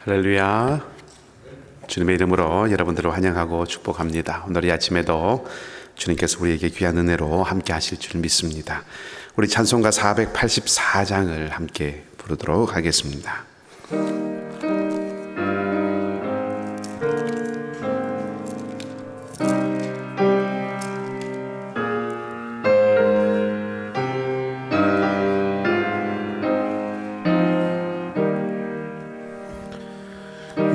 할렐루야. 주님의 이름으로 여러분들을 환영하고 축복합니다. 오늘 이 아침에도 주님께서 우리에게 귀한 은혜로 함께 하실 줄 믿습니다. 우리 찬송가 484장을 함께 부르도록 하겠습니다.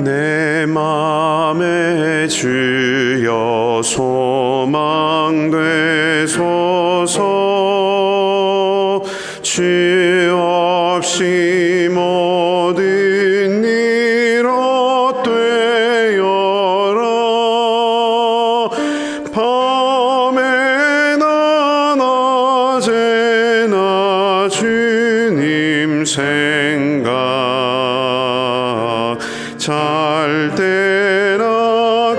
내 맘에 주여 소망 되소서. 주 없이 모든 일 헛되어라. 밤에나 낮에나 주님 생각, 잘 때나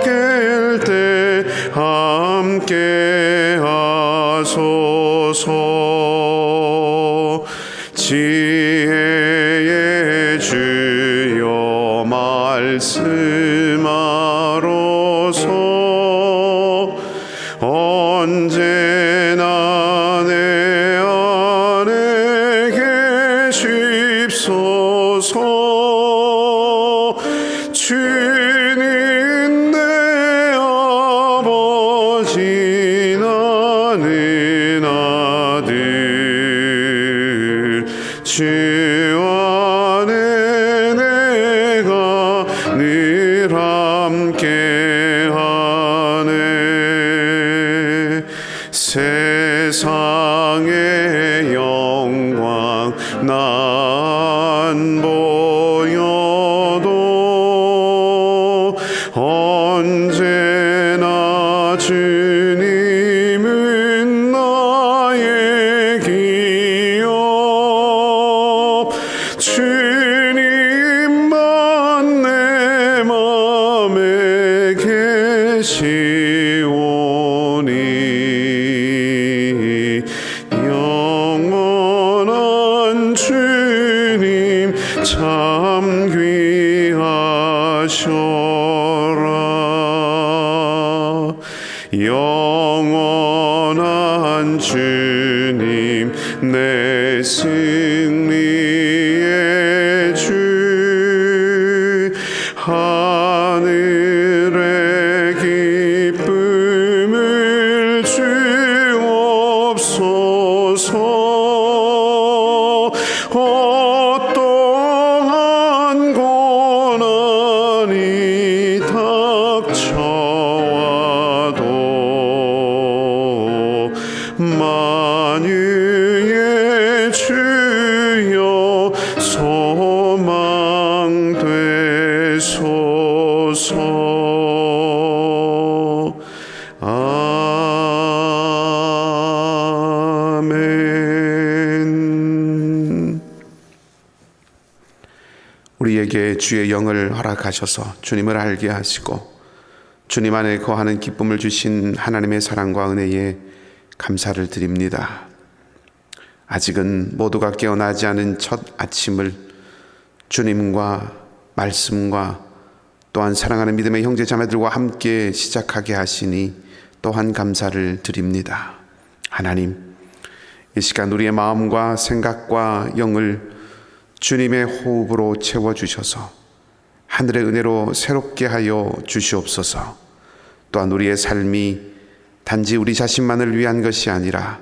깰 때 함께 하소서. 지혜의 주여 말씀하로서 언제나 내 안에 계십소서. 주님 내 아버지 나는 아들, 주 안에 내가 늘 함께하네. 세상의 영광 난 보여도 언제나 주님은 나의 기업. 주님만 내 맘에 계시오니 영원한 주님 참 귀하셔라. 영원한 주님 내 승리의 주, 하늘의 기쁨을 주옵소서. 어떠한 고난이 닥쳐와도 만유의 주여 소망 되소서. 아멘. 우리에게 주의 영을 허락하셔서 주님을 알게 하시고 주님 안에 거하는 기쁨을 주신 하나님의 사랑과 은혜에 감사를 드립니다. 아직은 모두가 깨어나지 않은 첫 아침을 주님과 말씀과 또한 사랑하는 믿음의 형제 자매들과 함께 시작하게 하시니 또한 감사를 드립니다. 하나님, 이 시간 우리의 마음과 생각과 영을 주님의 호흡으로 채워주셔서 하늘의 은혜로 새롭게 하여 주시옵소서. 또한 우리의 삶이 단지 우리 자신만을 위한 것이 아니라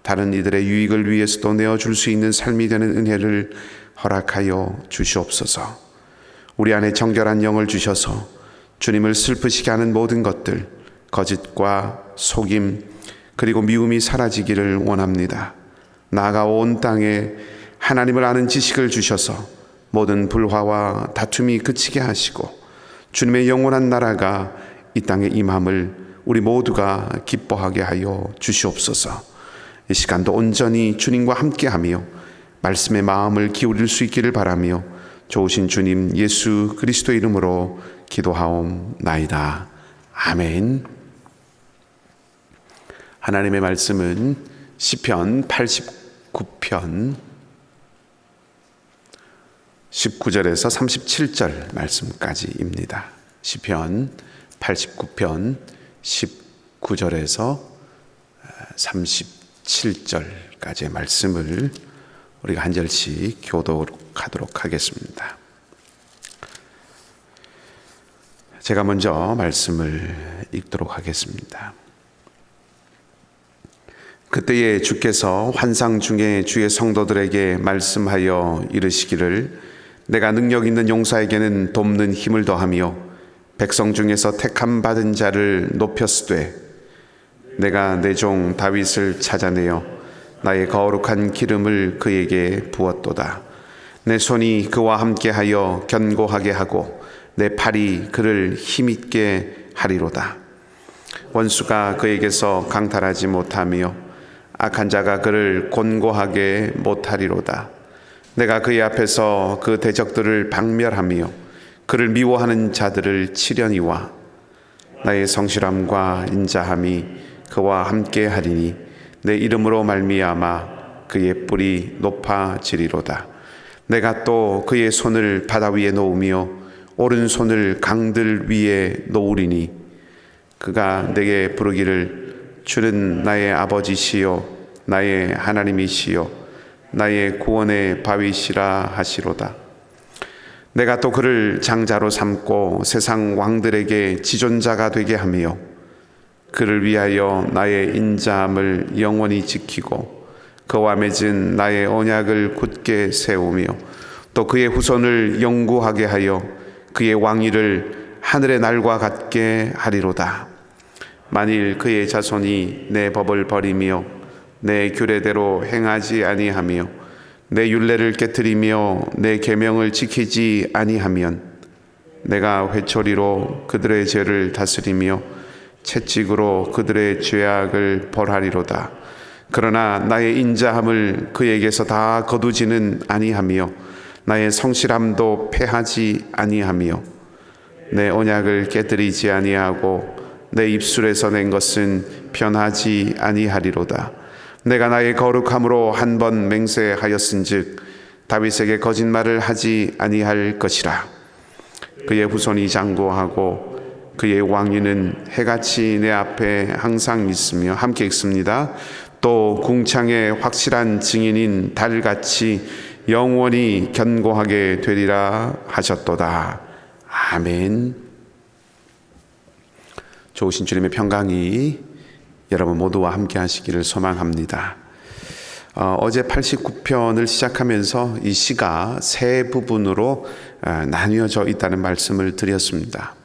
다른 이들의 유익을 위해서도 내어줄 수 있는 삶이 되는 은혜를 허락하여 주시옵소서. 우리 안에 정결한 영을 주셔서 주님을 슬프시게 하는 모든 것들, 거짓과 속임 그리고 미움이 사라지기를 원합니다. 나아가 온 땅에 하나님을 아는 지식을 주셔서 모든 불화와 다툼이 그치게 하시고 주님의 영원한 나라가 이 땅에 임함을 우리 모두가 기뻐하게 하여 주시옵소서. 이 시간도 온전히 주님과 함께하며 말씀의 마음을 기울일 수 있기를 바라며 좋으신 주님 예수 그리스도 이름으로 기도하옵나이다. 아멘. 하나님의 말씀은 시편 89편 19절에서 37절 말씀까지입니다. 시편 89편 19절에서 37절까지의 말씀을 우리가 한 절씩 교독하도록 하겠습니다. 제가 먼저 말씀을 읽도록 하겠습니다. 그때에 주께서 환상 중에 주의 성도들에게 말씀하여 이르시기를 내가 능력 있는 용사에게는 돕는 힘을 더하며 백성 중에서 택함 받은 자를 높였으되 내가 내 종 다윗을 찾아내어 나의 거룩한 기름을 그에게 부었도다. 내 손이 그와 함께하여 견고하게 하고 내 팔이 그를 힘있게 하리로다. 원수가 그에게서 강탈하지 못하며 악한 자가 그를 곤고하게 못하리로다. 내가 그의 앞에서 그 대적들을 박멸하며 그를 미워하는 자들을 치려니와 나의 성실함과 인자함이 그와 함께하리니 내 이름으로 말미암아 그의 뿔이 높아지리로다. 내가 또 그의 손을 바다 위에 놓으며 오른손을 강들 위에 놓으리니 그가 내게 부르기를 주는 나의 아버지시요 나의 하나님이시요 나의 구원의 바위시라 하시로다. 내가 또 그를 장자로 삼고 세상 왕들에게 지존자가 되게 하며 그를 위하여 나의 인자함을 영원히 지키고 그와 맺은 나의 언약을 굳게 세우며 또 그의 후손을 영구하게 하여 그의 왕위를 하늘의 날과 같게 하리로다. 만일 그의 자손이 내 법을 버리며 내 규례대로 행하지 아니하며 내 율례를 깨뜨리며 내 계명을 지키지 아니하면 내가 회초리로 그들의 죄를 다스리며 채찍으로 그들의 죄악을 벌하리로다. 그러나 나의 인자함을 그에게서 다 거두지는 아니하며 나의 성실함도 패하지 아니하며 내 언약을 깨뜨리지 아니하고 내 입술에서 낸 것은 변하지 아니하리로다. 내가 나의 거룩함으로 한 번 맹세하였은즉 다윗에게 거짓말을 하지 아니할 것이라. 그의 후손이 장구하고 그의 왕위는 해같이 내 앞에 항상 있으며 함께 읽습니다. 또 궁창의 확실한 증인인 달같이 영원히 견고하게 되리라 하셨도다. 아멘. 좋으신 주님의 평강이 여러분 모두와 함께 하시기를 소망합니다. 어제 89편을 시작하면서 이 시가 세 부분으로 나뉘어져 있다는 말씀을 드렸습니다.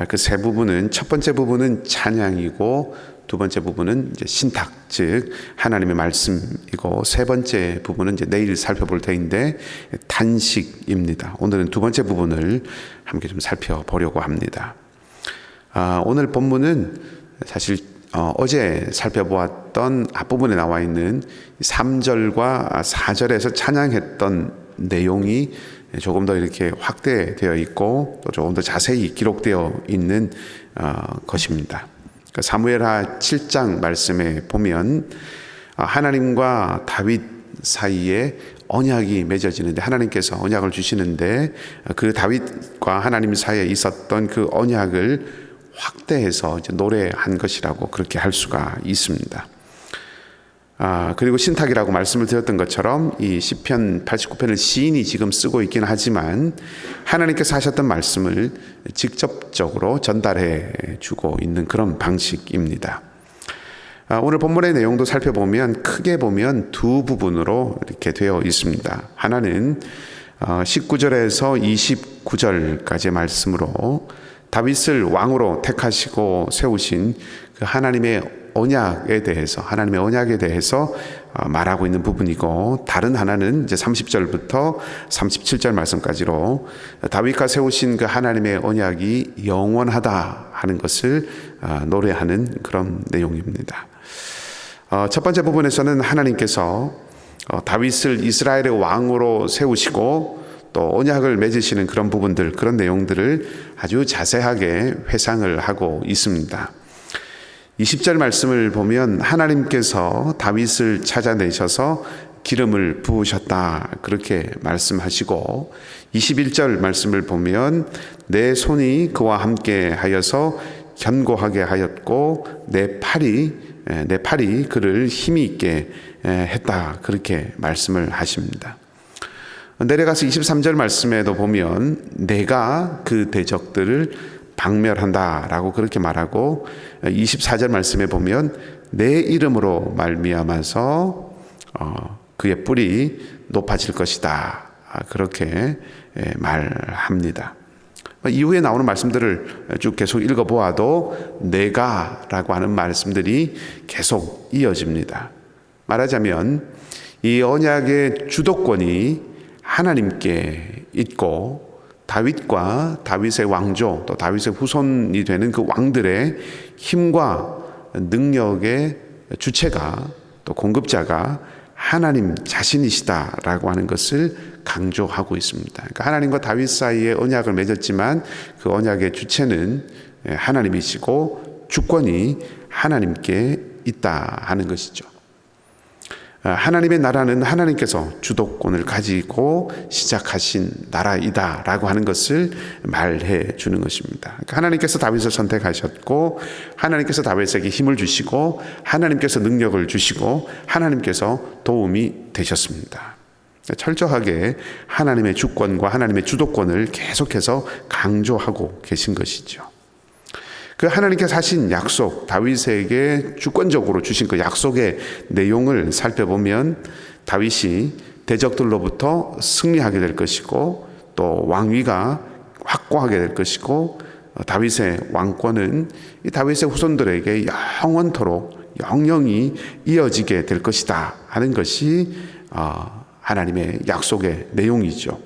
그 세 부분은 첫 번째 부분은 찬양이고 두 번째 부분은 이제 신탁, 즉 하나님의 말씀이고 세 번째 부분은 이제 내일 살펴볼 터인데 탄식입니다. 오늘은 두 번째 부분을 함께 좀 살펴보려고 합니다. 오늘 본문은 사실 어제 살펴보았던 앞부분에 나와 있는 3절과 4절에서 찬양했던 내용이 조금 더 이렇게 확대되어 있고 또 조금 더 자세히 기록되어 있는 것입니다. 사무엘하 7장 말씀에 보면 하나님과 다윗 사이에 언약이 맺어지는데 하나님께서 언약을 주시는데 그 다윗과 하나님 사이에 있었던 그 언약을 확대해서 이제 노래한 것이라고 그렇게 할 수가 있습니다. 그리고 신탁이라고 말씀을 드렸던 것처럼 이 시편 89편을 시인이 지금 쓰고 있긴 하지만 하나님께서 하셨던 말씀을 직접적으로 전달해 주고 있는 그런 방식입니다. 오늘 본문의 내용도 살펴보면 크게 보면 두 부분으로 이렇게 되어 있습니다. 하나는 19절에서 29절까지의 말씀으로 다윗을 왕으로 택하시고 세우신 그 하나님의 언약에 대해서 말하고 있는 부분이고, 다른 하나는 이제 30절부터 37절 말씀까지로 다윗과 세우신 그 하나님의 언약이 영원하다 하는 것을 노래하는 그런 내용입니다. 첫 번째 부분에서는 하나님께서 다윗을 이스라엘의 왕으로 세우시고 또 언약을 맺으시는 그런 부분들, 그런 내용들을 아주 자세하게 회상을 하고 있습니다. 20절 말씀을 보면 하나님께서 다윗을 찾아내셔서 기름을 부으셨다 그렇게 말씀하시고 21절 말씀을 보면 내 손이 그와 함께 하여서 견고하게 하였고 내 팔이 그를 힘이 있게 했다 그렇게 말씀을 하십니다. 내려가서 23절 말씀에도 보면 내가 그 대적들을 박멸한다라고 그렇게 말하고 24절 말씀에 보면 내 이름으로 말미암아서 그의 뿔이 높아질 것이다 그렇게 말합니다. 이후에 나오는 말씀들을 쭉 계속 읽어보아도 내가라고 하는 말씀들이 계속 이어집니다. 말하자면 이 언약의 주도권이 하나님께 있고 다윗과 다윗의 왕조 또 다윗의 후손이 되는 그 왕들의 힘과 능력의 주체가 또 공급자가 하나님 자신이시다라고 하는 것을 강조하고 있습니다. 그러니까 하나님과 다윗 사이에 언약을 맺었지만 그 언약의 주체는 하나님이시고 주권이 하나님께 있다 하는 것이죠. 하나님의 나라는 하나님께서 주도권을 가지고 시작하신 나라이다라고 하는 것을 말해 주는 것입니다. 그러니까 하나님께서 다윗을 선택하셨고 하나님께서 다윗에게 힘을 주시고 하나님께서 능력을 주시고 하나님께서 도움이 되셨습니다. 철저하게 하나님의 주권과 하나님의 주도권을 계속해서 강조하고 계신 것이죠. 그 하나님께서 하신 약속, 다윗에게 주권적으로 주신 그 약속의 내용을 살펴보면 다윗이 대적들로부터 승리하게 될 것이고 또 왕위가 확고하게 될 것이고 다윗의 왕권은 이 다윗의 후손들에게 영원토록 영영이 이어지게 될 것이다 하는 것이 하나님의 약속의 내용이죠.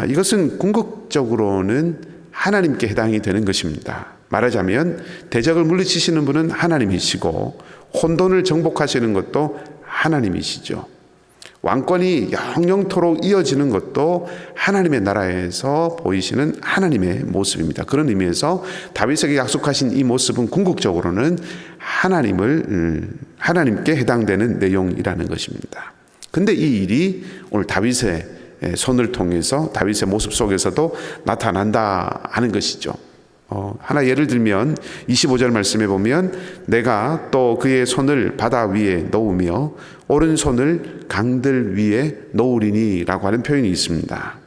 이것은 궁극적으로는 하나님께 해당이 되는 것입니다. 말하자면 대적을 물리치시는 분은 하나님이시고 혼돈을 정복하시는 것도 하나님이시죠. 왕권이 영영토록 이어지는 것도 하나님의 나라에서 보이시는 하나님의 모습입니다. 그런 의미에서 다윗에게 약속하신 이 모습은 궁극적으로는 하나님께 해당되는 내용이라는 것입니다. 근데 이 일이 오늘 다윗의 손을 통해서 다윗의 모습 속에서도 나타난다 하는 것이죠. 하나 예를 들면 25절 말씀에 보면 내가 또 그의 손을 바다 위에 놓으며 오른손을 강들 위에 놓으리니 라고 하는 표현이 있습니다.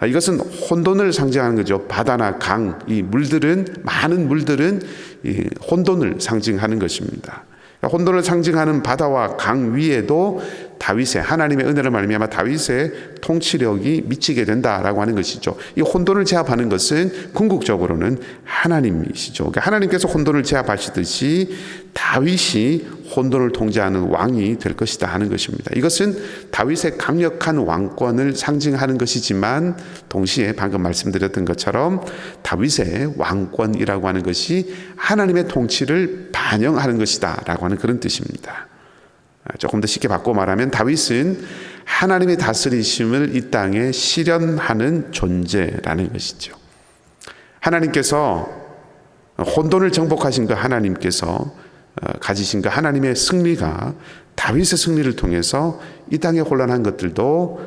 이것은 혼돈을 상징하는 거죠. 바다나 강, 이 물들은 많은 물들은 이 혼돈을 상징하는 것입니다. 혼돈을 상징하는 바다와 강 위에도 다윗의 하나님의 은혜를 말미암아 다윗의 통치력이 미치게 된다라고 하는 것이죠. 이 혼돈을 제압하는 것은 궁극적으로는 하나님이시죠. 그러니까 하나님께서 혼돈을 제압하시듯이 다윗이 혼돈을 통제하는 왕이 될 것이다 하는 것입니다. 이것은 다윗의 강력한 왕권을 상징하는 것이지만 동시에 방금 말씀드렸던 것처럼 다윗의 왕권이라고 하는 것이 하나님의 통치를 반영하는 것이다 라고 하는 그런 뜻입니다. 조금 더 쉽게 바꿔 말하면 다윗은 하나님의 다스리심을 이 땅에 실현하는 존재라는 것이죠. 하나님께서 혼돈을 정복하신 그 하나님께서 가지신 그 하나님의 승리가 다윗의 승리를 통해서 이 땅의 혼란한 것들도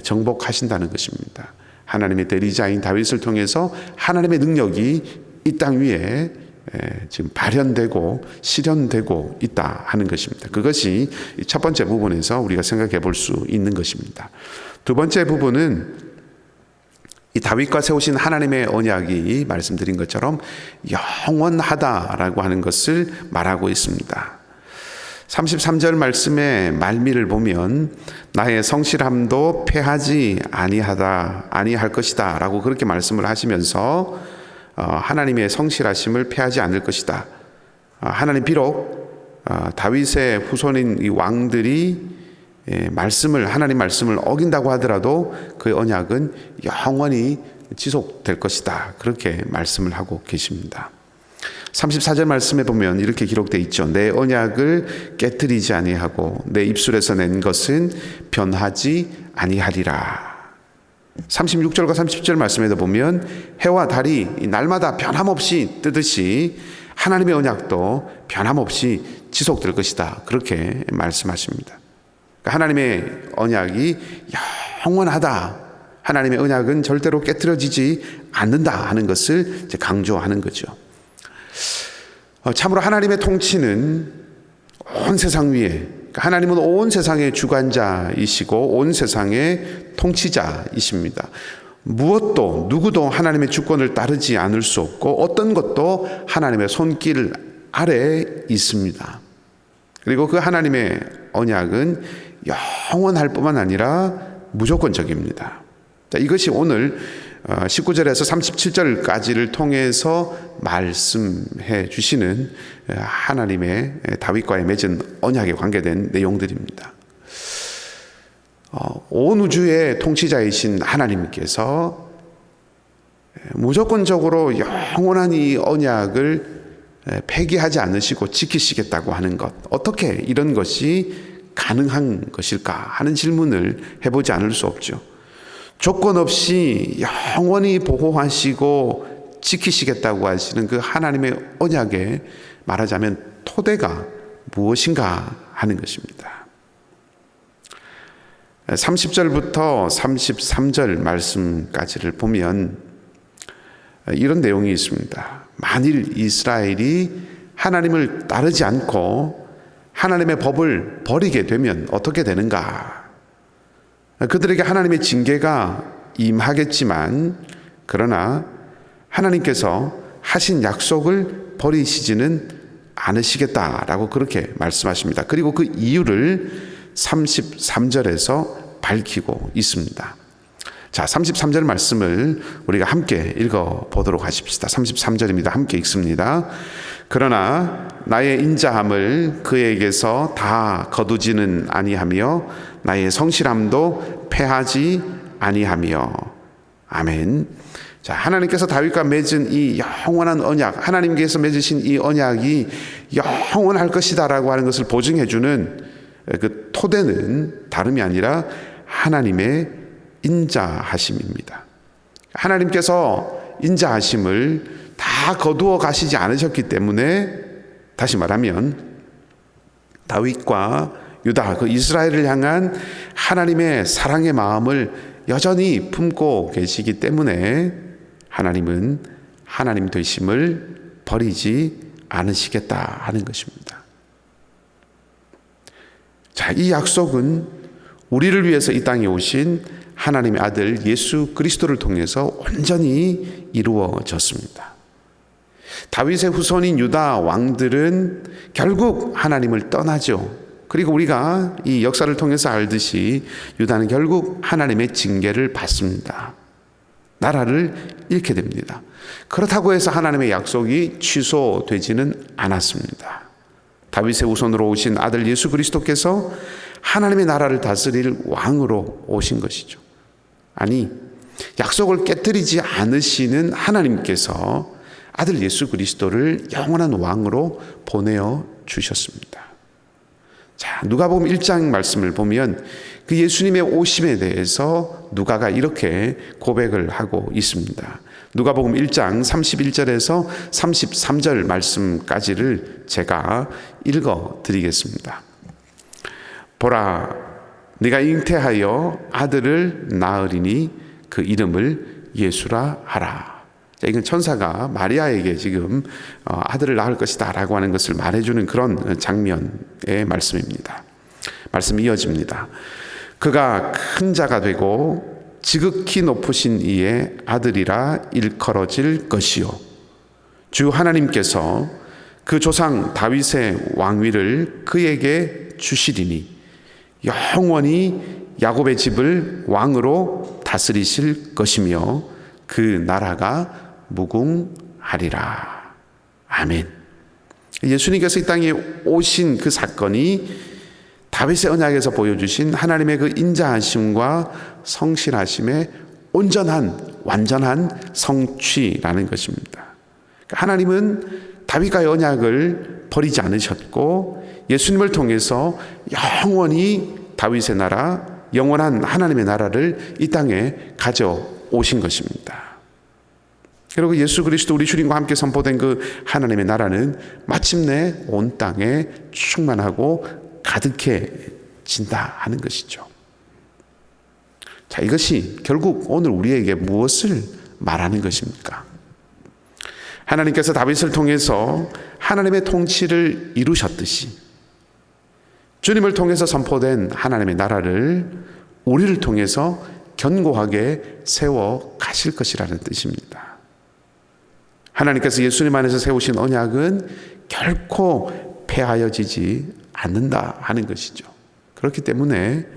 정복하신다는 것입니다. 하나님의 대리자인 다윗을 통해서 하나님의 능력이 이 땅 위에 지금 발현되고 실현되고 있다 하는 것입니다. 그것이 첫 번째 부분에서 우리가 생각해 볼 수 있는 것입니다. 두 번째 부분은 이 다윗과 세우신 하나님의 언약이 말씀드린 것처럼 영원하다라고 하는 것을 말하고 있습니다. 33절 말씀의 말미를 보면 나의 성실함도 패하지 아니할 것이다 라고 그렇게 말씀을 하시면서 하나님의 성실하심을 패하지 않을 것이다. 하나님 비록 다윗의 후손인 이 왕들이 하나님 말씀을 어긴다고 하더라도 그 언약은 영원히 지속될 것이다. 그렇게 말씀을 하고 계십니다. 34절 말씀에 보면 이렇게 기록되어 있죠. 내 언약을 깨뜨리지 아니하고 내 입술에서 낸 것은 변하지 아니하리라. 36절과 30절 말씀에도 보면 해와 달이 날마다 변함없이 뜨듯이 하나님의 언약도 변함없이 지속될 것이다. 그렇게 말씀하십니다. 하나님의 언약이 영원하다. 하나님의 언약은 절대로 깨트려지지 않는다 하는 것을 이제 강조하는 거죠. 참으로 하나님의 통치는 온 세상 위에, 하나님은 온 세상의 주관자이시고 온 세상의 통치자이십니다. 무엇도 누구도 하나님의 주권을 따르지 않을 수 없고 어떤 것도 하나님의 손길 아래에 있습니다. 그리고 그 하나님의 언약은 영원할 뿐만 아니라 무조건적입니다. 자, 이것이 오늘 19절에서 37절까지를 통해서 말씀해 주시는 하나님의 다윗과의 맺은 언약에 관계된 내용들입니다. 온 우주의 통치자이신 하나님께서 무조건적으로 영원한 이 언약을 폐기하지 않으시고 지키시겠다고 하는 것, 어떻게 이런 것이 가능한 것일까 하는 질문을 해보지 않을 수 없죠. 조건 없이 영원히 보호하시고 지키시겠다고 하시는 그 하나님의 언약에 말하자면 토대가 무엇인가 하는 것입니다. 30절부터 33절 말씀까지를 보면 이런 내용이 있습니다. 만일 이스라엘이 하나님을 따르지 않고 하나님의 법을 버리게 되면 어떻게 되는가? 그들에게 하나님의 징계가 임하겠지만 그러나 하나님께서 하신 약속을 버리시지는 않으시겠다라고 그렇게 말씀하십니다. 그리고 그 이유를 33절에서 밝히고 있습니다. 자, 33절 말씀을 우리가 함께 읽어보도록 하십시다. 33절입니다. 함께 읽습니다. 그러나 나의 인자함을 그에게서 다 거두지는 아니하며 나의 성실함도 패하지 아니하며. 아멘. 자, 하나님께서 다윗과 맺은 이 영원한 언약, 하나님께서 맺으신 이 언약이 영원할 것이다라고 하는 것을 보증해주는 그 토대는 다름이 아니라 하나님의 인자하심입니다. 하나님께서 인자하심을 다 거두어 가시지 않으셨기 때문에, 다시 말하면 다윗과 유다, 그 이스라엘을 향한 하나님의 사랑의 마음을 여전히 품고 계시기 때문에 하나님은 하나님 되심을 버리지 않으시겠다 하는 것입니다. 자, 이 약속은 우리를 위해서 이 땅에 오신 하나님의 아들 예수 그리스도를 통해서 온전히 이루어졌습니다. 다윗의 후손인 유다 왕들은 결국 하나님을 떠나죠. 그리고 우리가 이 역사를 통해서 알듯이 유다는 결국 하나님의 징계를 받습니다. 나라를 잃게 됩니다. 그렇다고 해서 하나님의 약속이 취소되지는 않았습니다. 다윗의 후손으로 오신 아들 예수 그리스도께서 하나님의 나라를 다스릴 왕으로 오신 것이죠. 아니, 약속을 깨뜨리지 않으시는 하나님께서 아들 예수 그리스도를 영원한 왕으로 보내어 주셨습니다. 자, 누가복음 1장 말씀을 보면 그 예수님의 오심에 대해서 누가가 이렇게 고백을 하고 있습니다. 누가복음 1장 31절에서 33절 말씀까지를 제가 읽어 드리겠습니다. 보라, 네가 잉태하여 아들을 낳으리니 그 이름을 예수라 하라. 자, 이건 천사가 마리아에게 지금 아들을 낳을 것이다 라고 하는 것을 말해주는 그런 장면의 말씀입니다. 말씀이 이어집니다. 그가 큰 자가 되고 지극히 높으신 이의 아들이라 일컬어질 것이요, 주 하나님께서 그 조상 다윗의 왕위를 그에게 주시리니 영원히 야곱의 집을 왕으로 다스리실 것이며 그 나라가 무궁하리라. 아멘. 예수님께서 이 땅에 오신 그 사건이 다윗의 언약에서 보여주신 하나님의 그 인자하심과 성실하심의 온전한 완전한 성취라는 것입니다. 하나님은 다윗과의 언약을 버리지 않으셨고 예수님을 통해서 영원히 다윗의 나라, 영원한 하나님의 나라를 이 땅에 가져오신 것입니다. 그리고 예수 그리스도 우리 주님과 함께 선포된 그 하나님의 나라는 마침내 온 땅에 충만하고 가득해질 진다 하는 것이죠. 자, 이것이 결국 오늘 우리에게 무엇을 말하는 것입니까? 하나님께서 다윗을 통해서 하나님의 통치를 이루셨듯이 주님을 통해서 선포된 하나님의 나라를 우리를 통해서 견고하게 세워 가실 것이라는 뜻입니다. 하나님께서 예수님 안에서 세우신 언약은 결코 폐하여지지 않는다 하는 것이죠. 그렇기 때문에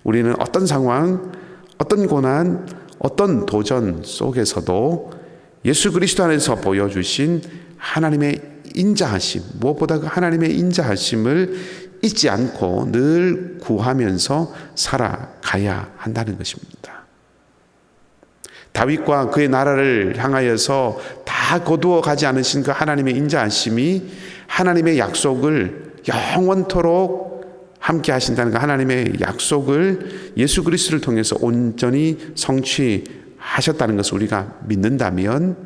우리는 어떤 상황, 어떤 고난, 어떤 도전 속에서도 예수 그리스도 안에서 보여주신 하나님의 인자하심, 무엇보다 그 하나님의 인자하심을 잊지 않고 늘 구하면서 살아가야 한다는 것입니다. 다윗과 그의 나라를 향하여서 다 거두어 가지 않으신 그 하나님의 인자하심이 하나님의 약속을 영원토록 함께 하신다는 그 하나님의 약속을 예수 그리스도를 통해서 온전히 성취하셨다는 것을 우리가 믿는다면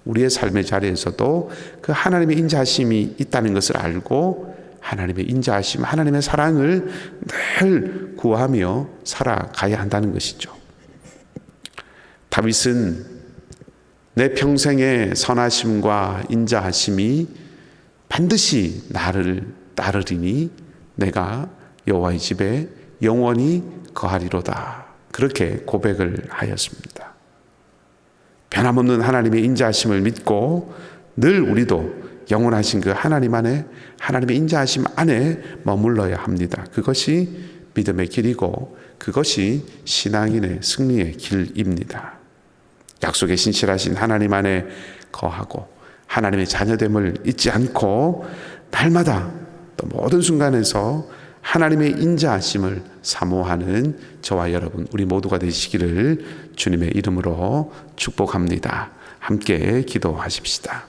우리의 삶의 자리에서도 그 하나님의 인자하심이 있다는 것을 알고 하나님의 인자하심, 하나님의 사랑을 늘 구하며 살아가야 한다는 것이죠. 다윗은 내 평생의 선하심과 인자하심이 반드시 나를 따르리니 내가 여호와의 집에 영원히 거하리로다. 그렇게 고백을 하였습니다. 변함없는 하나님의 인자하심을 믿고 늘 우리도 영원하신 그 하나님 안에, 하나님의 인자하심 안에 머물러야 합니다. 그것이 믿음의 길이고 그것이 신앙인의 승리의 길입니다. 약속에 신실하신 하나님 안에 거하고 하나님의 자녀됨을 잊지 않고 날마다 또 모든 순간에서 하나님의 인자하심을 사모하는 저와 여러분, 우리 모두가 되시기를 주님의 이름으로 축복합니다. 함께 기도하십시다.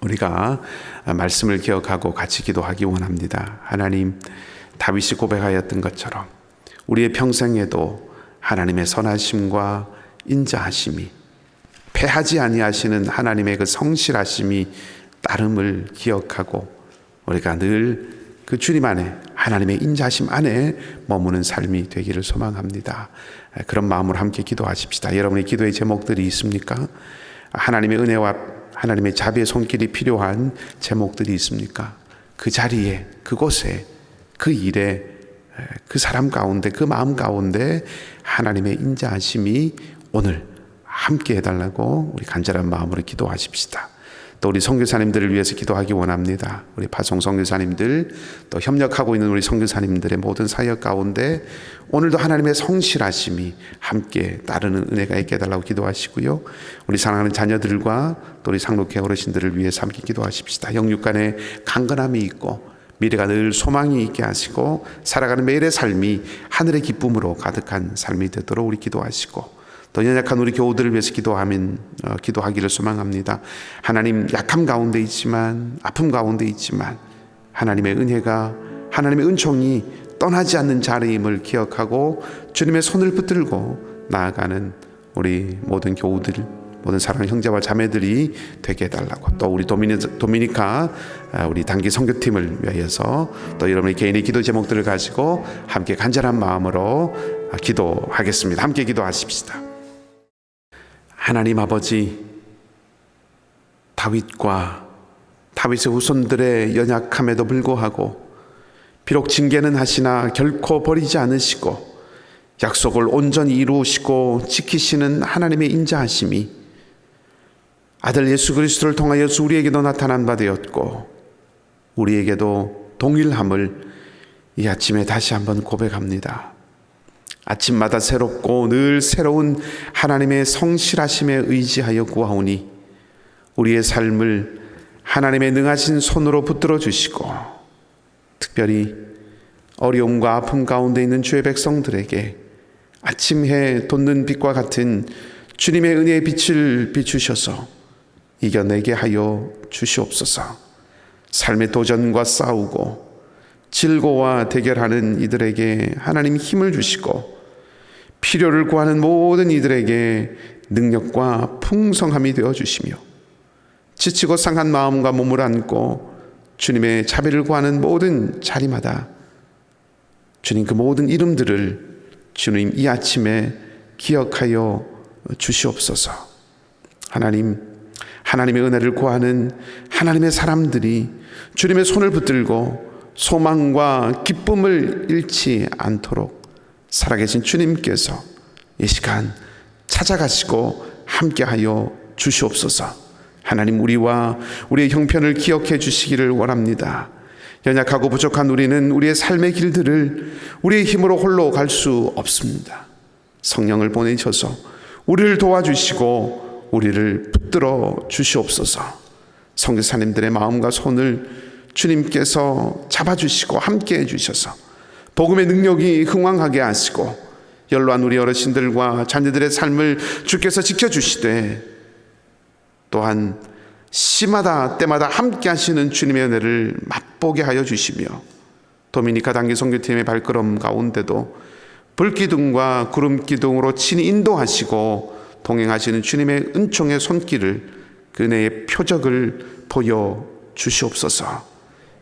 우리가 말씀을 기억하고 같이 기도하기 원합니다. 하나님, 다윗이 고백하였던 것처럼 우리의 평생에도 하나님의 선하심과 인자하심이, 패하지 아니하시는 하나님의 그 성실하심이 따름을 기억하고 우리가 늘 그 주님 안에, 하나님의 인자하심 안에 머무는 삶이 되기를 소망합니다. 그런 마음으로 함께 기도하십시다. 여러분의 기도의 제목들이 있습니까? 하나님의 은혜와 하나님의 자비의 손길이 필요한 제목들이 있습니까? 그 자리에, 그곳에, 그 일에, 그 사람 가운데, 그 마음 가운데 하나님의 인자하심이 오늘 함께 해달라고 우리 간절한 마음으로 기도하십시다. 또 우리 선교사님들을 위해서 기도하기 원합니다. 우리 파송 선교사님들, 또 협력하고 있는 우리 선교사님들의 모든 사역 가운데 오늘도 하나님의 성실하심이 함께 따르는 은혜가 있게 해달라고 기도하시고요. 우리 사랑하는 자녀들과 또 우리 상록회 어르신들을 위해서 함께 기도하십시다. 영육간에 강건함이 있고 미래가 늘 소망이 있게 하시고 살아가는 매일의 삶이 하늘의 기쁨으로 가득한 삶이 되도록 우리 기도하시고, 또 연약한 우리 교우들을 위해서 기도하기를 소망합니다. 하나님, 약함 가운데 있지만, 아픔 가운데 있지만 하나님의 은혜가, 하나님의 은총이 떠나지 않는 자리임을 기억하고 주님의 손을 붙들고 나아가는 우리 모든 교우들, 모든 사랑하는 형제와 자매들이 되게 해달라고, 또 우리 도미니카 우리 단기 선교팀을 위하여서 또 여러분의 개인의 기도 제목들을 가지고 함께 간절한 마음으로 기도하겠습니다. 함께 기도하십시다. 하나님 아버지, 다윗의 후손들의 연약함에도 불구하고 비록 징계는 하시나 결코 버리지 않으시고 약속을 온전히 이루시고 지키시는 하나님의 인자하심이 아들 예수 그리스도를 통하여 우리에게도 나타난 바 되었고 우리에게도 동일함을 이 아침에 다시 한번 고백합니다. 아침마다 새롭고 늘 새로운 하나님의 성실하심에 의지하여 구하오니 우리의 삶을 하나님의 능하신 손으로 붙들어 주시고 특별히 어려움과 아픔 가운데 있는 주의 백성들에게 아침 해 돋는 빛과 같은 주님의 은혜의 빛을 비추셔서 이겨내게 하여 주시옵소서. 삶의 도전과 싸우고 질고와 대결하는 이들에게 하나님 힘을 주시고 필요를 구하는 모든 이들에게 능력과 풍성함이 되어주시며 지치고 상한 마음과 몸을 안고 주님의 자비를 구하는 모든 자리마다 주님, 그 모든 이름들을 주님 이 아침에 기억하여 주시옵소서. 하나님, 하나님의 은혜를 구하는 하나님의 사람들이 주님의 손을 붙들고 소망과 기쁨을 잃지 않도록 살아계신 주님께서 이 시간 찾아가시고 함께하여 주시옵소서. 하나님, 우리와 우리의 형편을 기억해 주시기를 원합니다. 연약하고 부족한 우리는 우리의 삶의 길들을 우리의 힘으로 홀로 갈 수 없습니다. 성령을 보내셔서 우리를 도와주시고 우리를 붙들어 주시옵소서. 선교사님들의 마음과 손을 주님께서 잡아주시고 함께해 주셔서 복음의 능력이 흥왕하게 하시고 연로한 우리 어르신들과 자녀들의 삶을 주께서 지켜주시되 또한 시마다 때마다 함께 하시는 주님의 은혜를 맛보게 하여 주시며 도미니카 단기 선교팀의 발걸음 가운데도 불기둥과 구름기둥으로 친히 인도하시고 동행하시는 주님의 은총의 손길을 그 은혜의 표적을 보여 주시옵소서.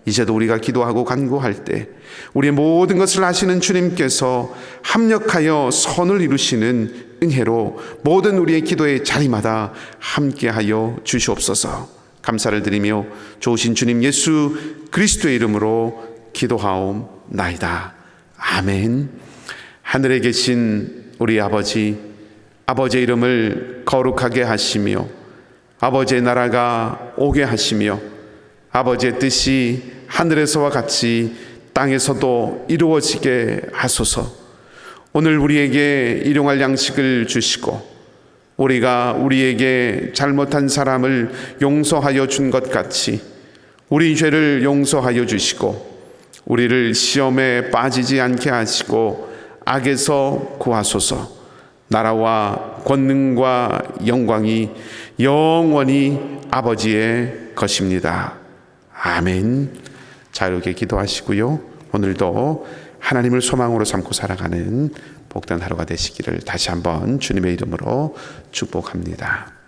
이제도 우리가 기도하고 간구할 때 우리의 모든 것을 아시는 주님께서 합력하여 선을 이루시는 은혜로 모든 우리의 기도의 자리마다 함께하여 주시옵소서. 감사를 드리며 좋으신 주님 예수 그리스도의 이름으로 기도하옵나이다. 아멘. 하늘에 계신 우리 아버지의 이름을 거룩하게 하시며 아버지의 나라가 오게 하시며 아버지의 뜻이 하늘에서와 같이 땅에서도 이루어지게 하소서. 오늘 우리에게 일용할 양식을 주시고 우리가 우리에게 잘못한 사람을 용서하여 준 것 같이 우리 죄를 용서하여 주시고 우리를 시험에 빠지지 않게 하시고 악에서 구하소서. 나라와 권능과 영광이 영원히 아버지의 것입니다. 아멘. 자유롭게 기도하시고요. 오늘도 하나님을 소망으로 삼고 살아가는 복된 하루가 되시기를 다시 한번 주님의 이름으로 축복합니다.